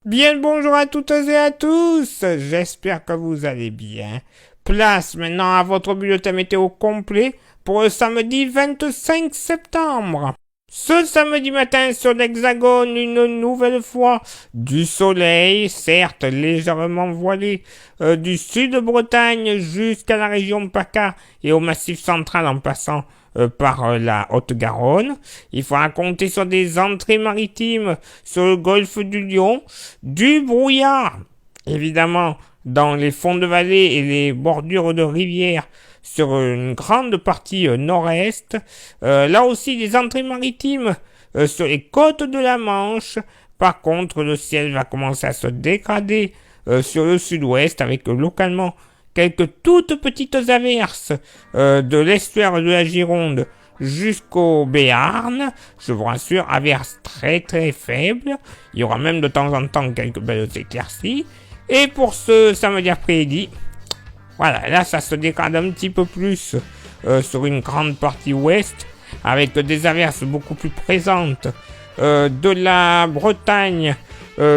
Bien le bonjour à toutes et à tous, j'espère que vous allez bien. Place maintenant à votre bulletin météo complet pour le samedi 25 septembre. Ce samedi matin sur l'Hexagone, une nouvelle fois, du soleil, certes légèrement voilé, du sud de Bretagne jusqu'à la région PACA et au Massif central en passant par la Haute-Garonne. Il faudra compter sur des entrées maritimes sur le golfe du Lion, du brouillard, évidemment, dans les fonds de vallée et les bordures de rivières sur une grande partie nord-est. Là aussi, des entrées maritimes sur les côtes de la Manche. Par contre, le ciel va commencer à se dégrader sur le sud-ouest avec localement quelques toutes petites averses de l'estuaire de la Gironde jusqu'au Béarn. Je vous rassure, averses très très faibles. Il y aura même de temps en temps quelques belles éclaircies. Et pour ce samedi après-midi, voilà, là ça se dégrade un petit peu plus sur une grande partie ouest, avec des averses beaucoup plus présentes de la Bretagne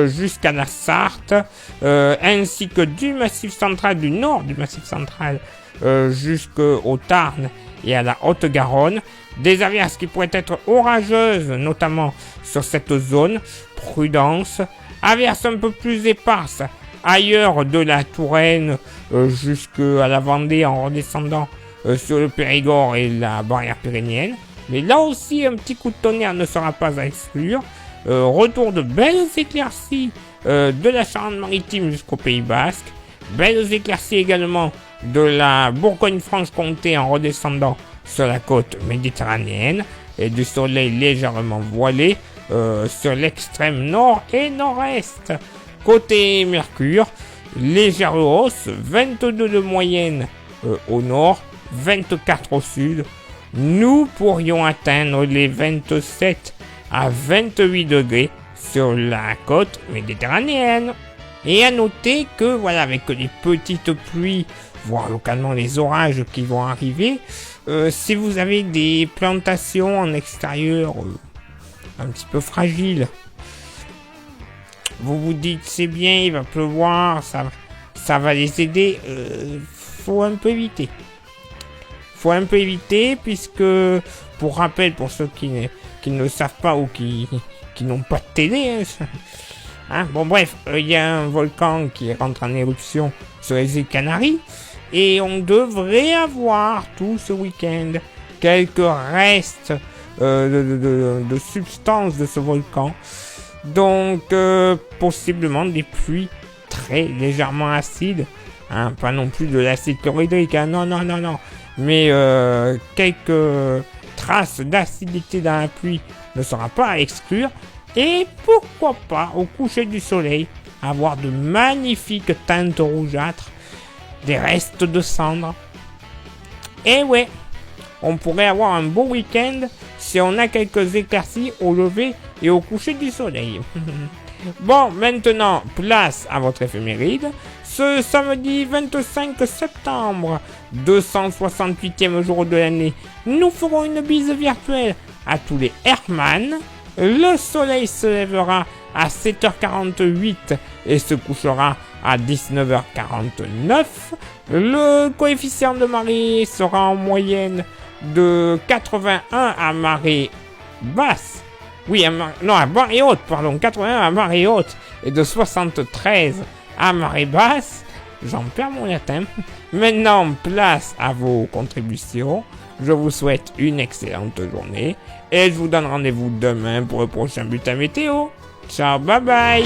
jusqu'à la Sarthe, ainsi que du Massif central, du nord du Massif central jusqu'au Tarn et à la Haute-Garonne. Des averses qui pourraient être orageuses, notamment sur cette zone. Prudence. Averses un peu plus éparses ailleurs de la Touraine jusqu'à la Vendée en redescendant sur le Périgord et la barrière pyrénéenne. Mais là aussi, un petit coup de tonnerre ne sera pas à exclure. Retour de belles éclaircies de la Charente-Maritime jusqu'au Pays Basque. Belles éclaircies également de la Bourgogne-Franche-Comté en redescendant sur la côte méditerranéenne. Et du soleil légèrement voilé sur l'extrême nord et nord-est. Côté Mercure, légère hausse, 22 de moyenne au nord, 24 au sud. Nous pourrions atteindre les 27 à 28 degrés sur la côte méditerranéenne. Et à noter que, voilà, avec les petites pluies, voire localement les orages qui vont arriver, si vous avez des plantations en extérieur un petit peu fragiles, vous vous dites c'est bien, il va pleuvoir, ça va les aider, faut un peu éviter. Faut un peu éviter puisque, pour rappel, pour ceux qui ne le savent pas ou qui n'ont pas de télé, bon bref, il y a un volcan qui rentre en éruption sur les îles Canaries et on devrait avoir tout ce week-end quelques restes de substances de ce volcan. Donc, possiblement des pluies très légèrement acides. Pas non plus de l'acide chlorhydrique. Non. Mais quelques traces d'acidité dans la pluie ne sera pas à exclure. Et pourquoi pas, au coucher du soleil, avoir de magnifiques teintes rougeâtres, des restes de cendres. Et ouais, on pourrait avoir un beau week-end si on a quelques éclaircies au lever et au coucher du soleil. Bon, maintenant, place à votre éphéméride. Ce samedi 25 septembre, 268e jour de l'année, nous ferons une bise virtuelle à tous les Hermann. Le soleil se lèvera à 7h48 et se couchera à 19h49. Le coefficient de marée sera en moyenne de 81 à marée basse. Oui, à marée haute, pardon. 81 à marée haute et de 73 à marée basse. J'en perds mon latin. Maintenant, place à vos contributions. Je vous souhaite une excellente journée et je vous donne rendez-vous demain pour le prochain bulletin météo. Ciao, bye bye.